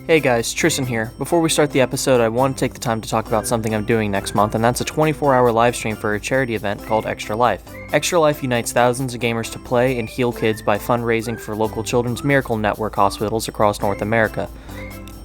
Hey guys, Tristan here. Before we start the episode, I want to take the time to talk about something I'm doing next month, and that's a 24-hour live stream for a charity event called Extra Life. Extra Life unites thousands of gamers to play and heal kids by fundraising for local Children's Miracle Network hospitals across North America.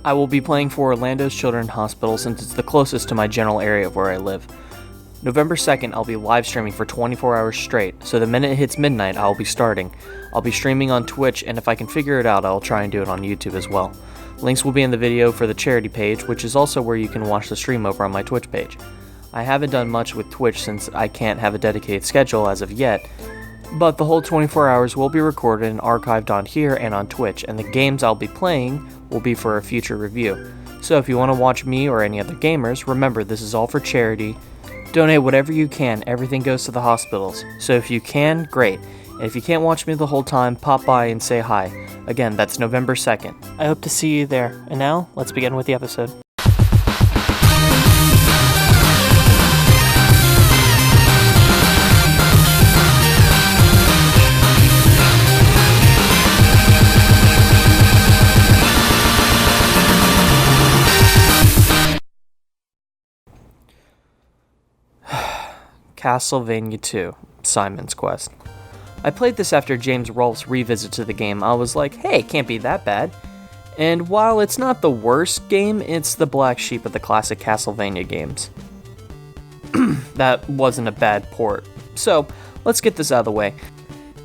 I will be playing for Orlando's Children's Hospital since it's the closest to my general area of where I live. November 2nd, I'll be live streaming for 24 hours straight, so the minute it hits midnight, I'll be starting. I'll be streaming on Twitch, and if I can figure it out, I'll try and do it on YouTube as well. Links will be in the video for the charity page, which is also where you can watch the stream over on my Twitch page. I haven't done much with Twitch since I can't have a dedicated schedule as of yet, but the whole 24 hours will be recorded and archived on here and on Twitch, and the games I'll be playing will be for a future review. So if you want to watch me or any other gamers, remember this is all for charity. Donate whatever you can, everything goes to the hospitals. So if you can, great. And if you can't watch me the whole time, pop by and say hi. Again, that's November 2nd. I hope to see you there. And now, let's begin with the episode. Castlevania 2, Simon's Quest. I played this after James Rolfe's revisit to the game. I was like, hey, can't be that bad. And while it's not the worst game, it's the black sheep of the classic Castlevania games. That wasn't a bad port. So, let's get this out of the way.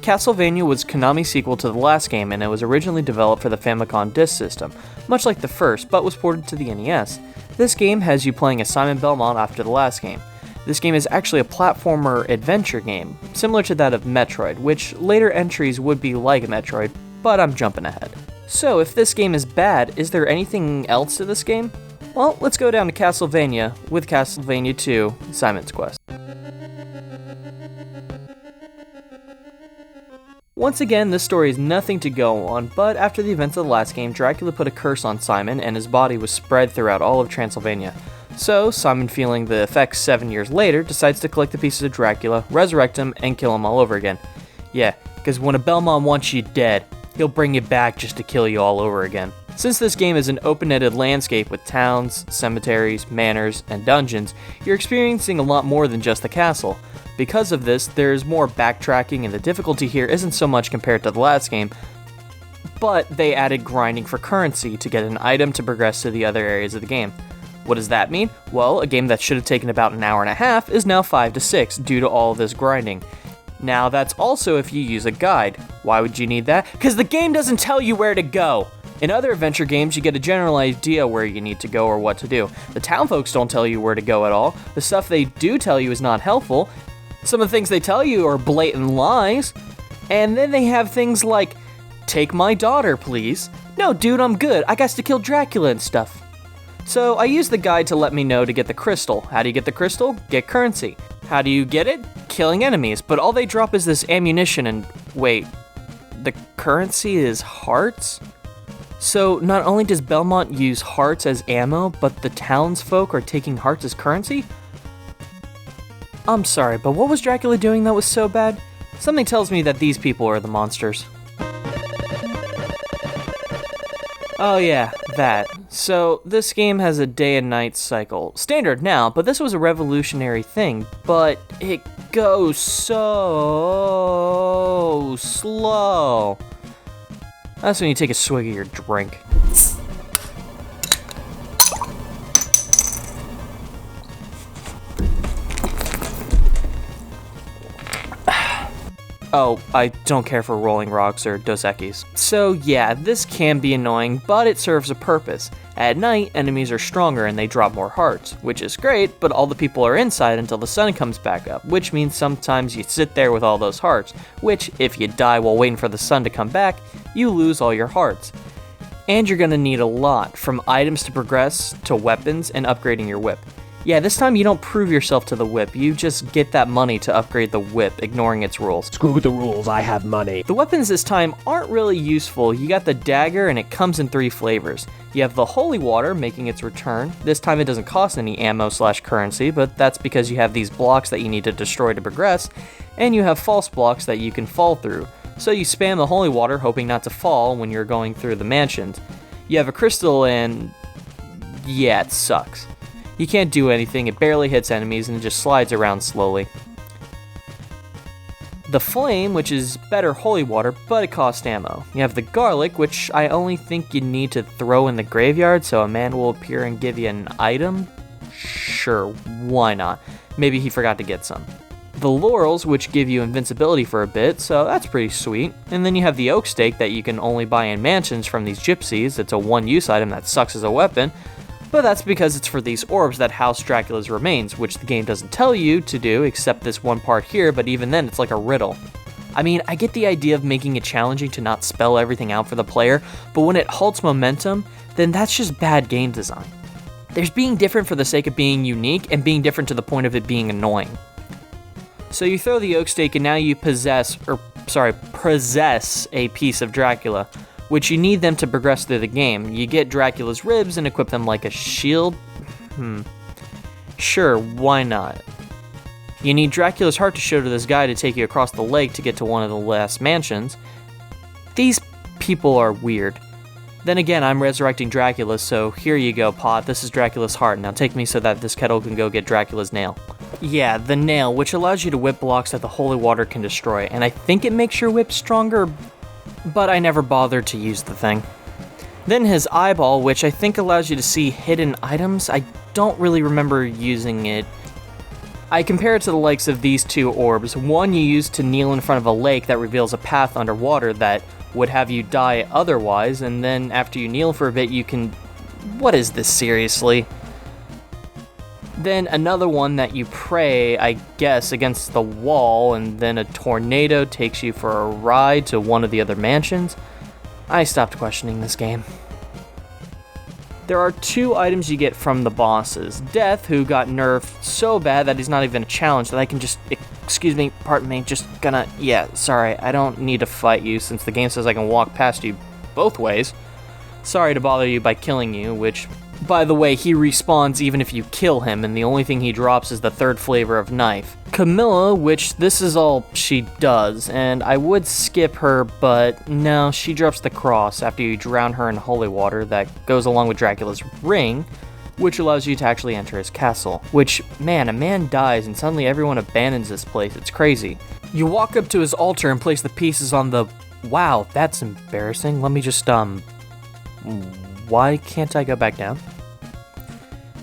Castlevania was Konami's sequel to the last game, and it was originally developed for the Famicom Disk System, much like the first, but was ported to the NES. This game has you playing as Simon Belmont after the last game. This game is actually a platformer adventure game, similar to that of Metroid, which later entries would be like Metroid, but I'm jumping ahead. So if this game is bad, is there anything else to this game? Well, let's go down to Castlevania with Castlevania 2, Simon's Quest. Once again, this story is nothing to go on, but after the events of the last game, Dracula put a curse on Simon and his body was spread throughout all of Transylvania. So, Simon, feeling the effects 7 years later, decides to collect the pieces of Dracula, resurrect him, and kill him all over again. Yeah, because when a Belmont wants you dead, he'll bring you back just to kill you all over again. Since this game is an open-ended landscape with towns, cemeteries, manors, and dungeons, you're experiencing a lot more than just the castle. Because of this, there's more backtracking, and the difficulty here isn't so much compared to the last game, but they added grinding for currency to get an item to progress to the other areas of the game. What does that mean? Well, a game that should have taken about an hour and a half is now 5 to 6 due to all of this grinding. Now, that's also if you use a guide. Why would you need that? Because the game doesn't tell you where to go. In other adventure games, you get a general idea where you need to go or what to do. The town folks don't tell you where to go at all. The stuff they do tell you is not helpful. Some of the things they tell you are blatant lies. And then they have things like, take my daughter, please. No, dude, I'm good. I got to kill Dracula and stuff. So I used the guide to let me know to get the crystal. How do you get the crystal? Get currency. How do you get it? Killing enemies. But all they drop is this ammunition and... wait, the currency is hearts? So not only does Belmont use hearts as ammo, but the townsfolk are taking hearts as currency? I'm sorry, but what was Dracula doing that was so bad? Something tells me that these people are the monsters. Oh yeah, that. So, this game has a day and night cycle. Standard now, but this was a revolutionary thing. But it goes so slow. That's when you take a swig of your drink. Oh, I don't care for Rolling Rocks or Dos Equis. So yeah, this can be annoying, but it serves a purpose. At night, enemies are stronger and they drop more hearts, which is great, but all the people are inside until the sun comes back up, which means sometimes you sit there with all those hearts, which, if you die while waiting for the sun to come back, you lose all your hearts. And you're gonna need a lot, from items to progress, to weapons, and upgrading your whip. Yeah, this time you don't prove yourself to the whip, you just get that money to upgrade the whip, ignoring its rules. Screw the rules, I have money. The weapons this time aren't really useful. You got the dagger and it comes in 3 flavors. You have the holy water making its return. This time it doesn't cost any ammo/currency, but that's because you have these blocks that you need to destroy to progress, and you have false blocks that you can fall through. So you spam the holy water hoping not to fall when you're going through the mansions. You have a crystal and yeah, it sucks. You can't do anything, it barely hits enemies and it just slides around slowly. The flame, which is better holy water, but it costs ammo. You have the garlic, which I only think you need to throw in the graveyard so a man will appear and give you an item. Sure, why not? Maybe he forgot to get some. The laurels, which give you invincibility for a bit, so that's pretty sweet. And then you have the oak stake that you can only buy in mansions from these gypsies. It's a one-use item that sucks as a weapon, but that's because it's for these orbs that house Dracula's remains, which the game doesn't tell you to do except this one part here, but even then it's like a riddle. I mean, I get the idea of making it challenging to not spell everything out for the player, but when it halts momentum, then that's just bad game design. There's being different for the sake of being unique and being different to the point of it being annoying. So you throw the oak stake and now you possess a piece of Dracula, which you need them to progress through the game. You get Dracula's ribs and equip them like a shield. Sure, why not? You need Dracula's heart to show to this guy to take you across the lake to get to one of the last mansions. These people are weird. Then again, I'm resurrecting Dracula, so here you go, Pot. This is Dracula's heart. Now take me so that this kettle can go get Dracula's nail. Yeah, the nail, which allows you to whip blocks that the holy water can destroy, and I think it makes your whip stronger, but I never bothered to use the thing. Then his eyeball, which I think allows you to see hidden items. I don't really remember using it. I compare it to the likes of these two orbs. One you use to kneel in front of a lake that reveals a path underwater that would have you die otherwise, and then after you kneel for a bit you can... What is this, seriously? Then another one that you pray, I guess, against the wall, and then a tornado takes you for a ride to one of the other mansions. I stopped questioning this game. There are two items you get from the bosses. Death, who got nerfed so bad that he's not even a challenge, that I can just... Excuse me, pardon me, just gonna... Yeah, sorry, I don't need to fight you since the game says I can walk past you both ways. Sorry to bother you by killing you, which... By the way, he respawns even if you kill him, and the only thing he drops is the third flavor of knife. Camilla, which this is all she does, and I would skip her, but no, she drops the cross after you drown her in holy water that goes along with Dracula's ring, which allows you to actually enter his castle. Which, man, a man dies and suddenly everyone abandons this place. It's crazy. You walk up to his altar and place the pieces on the... Wow, that's embarrassing. Let me just, Why can't I go back down?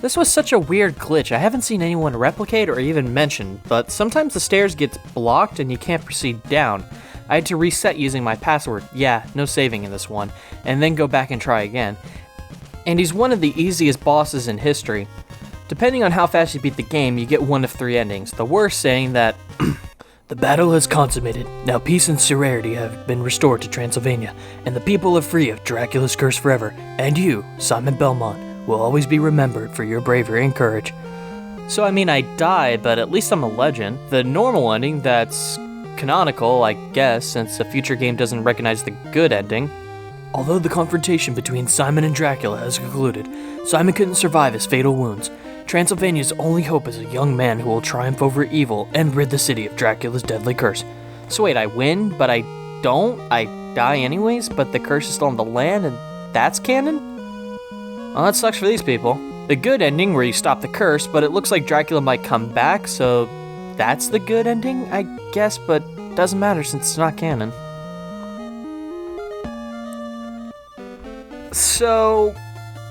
This was such a weird glitch. I haven't seen anyone replicate or even mention, but sometimes the stairs get blocked and you can't proceed down. I had to reset using my password. Yeah, no saving in this one. And then go back and try again. And he's one of the easiest bosses in history. Depending on how fast you beat the game, you get one of three endings. The worst saying that... The battle has consummated. Now peace and serenity have been restored to Transylvania, and the people are free of Dracula's curse forever. And you, Simon Belmont, will always be remembered for your bravery and courage. So I mean, I died, but at least I'm a legend. The normal ending, that's canonical, I guess, since a future game doesn't recognize the good ending. Although the confrontation between Simon and Dracula has concluded, Simon couldn't survive his fatal wounds. Transylvania's only hope is a young man who will triumph over evil and rid the city of Dracula's deadly curse. So wait, I win, but I don't? I die anyways, but the curse is still on the land, and that's canon? Well, that sucks for these people. The good ending, where you stop the curse, but it looks like Dracula might come back, so that's the good ending, I guess, but doesn't matter since it's not canon. So...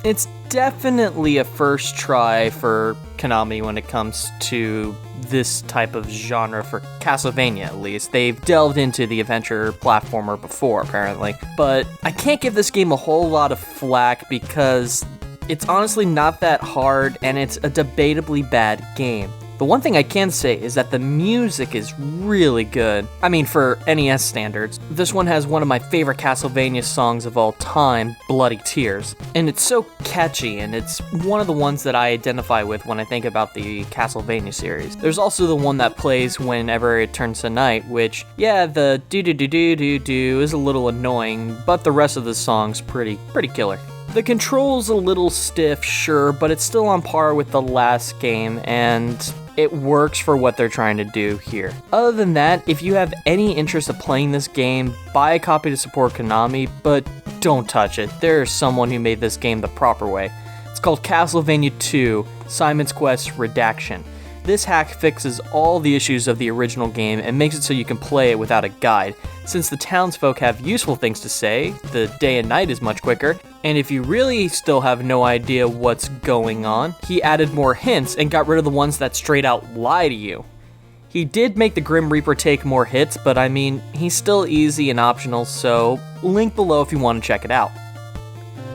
It's definitely a first try for Konami when it comes to this type of genre for Castlevania, at least. They've delved into the adventure platformer before, apparently. But I can't give this game a whole lot of flack because it's honestly not that hard and it's a debatably bad game. The one thing I can say is that the music is really good. I mean, for NES standards. This one has one of my favorite Castlevania songs of all time, Bloody Tears. And it's so catchy, and it's one of the ones that I identify with when I think about the Castlevania series. There's also the one that plays whenever it turns to night, which, yeah, the do-do-do-do-do-do is a little annoying, but the rest of the song's pretty killer. The control's a little stiff, sure, but it's still on par with the last game, and it works for what they're trying to do here. Other than that, if you have any interest of playing this game, buy a copy to support Konami, but don't touch it. There's someone who made this game the proper way. It's called Castlevania 2 Simon's Quest Redaction. This hack fixes all the issues of the original game and makes it so you can play it without a guide. Since the townsfolk have useful things to say, the day and night is much quicker, and if you really still have no idea what's going on, he added more hints and got rid of the ones that straight out lie to you. He did make the Grim Reaper take more hits, but I mean, he's still easy and optional, so link below if you want to check it out.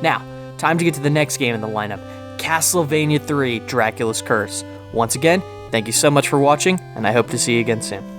Now, time to get to the next game in the lineup, Castlevania 3 Dracula's Curse. Once again, thank you so much for watching, and I hope to see you again soon.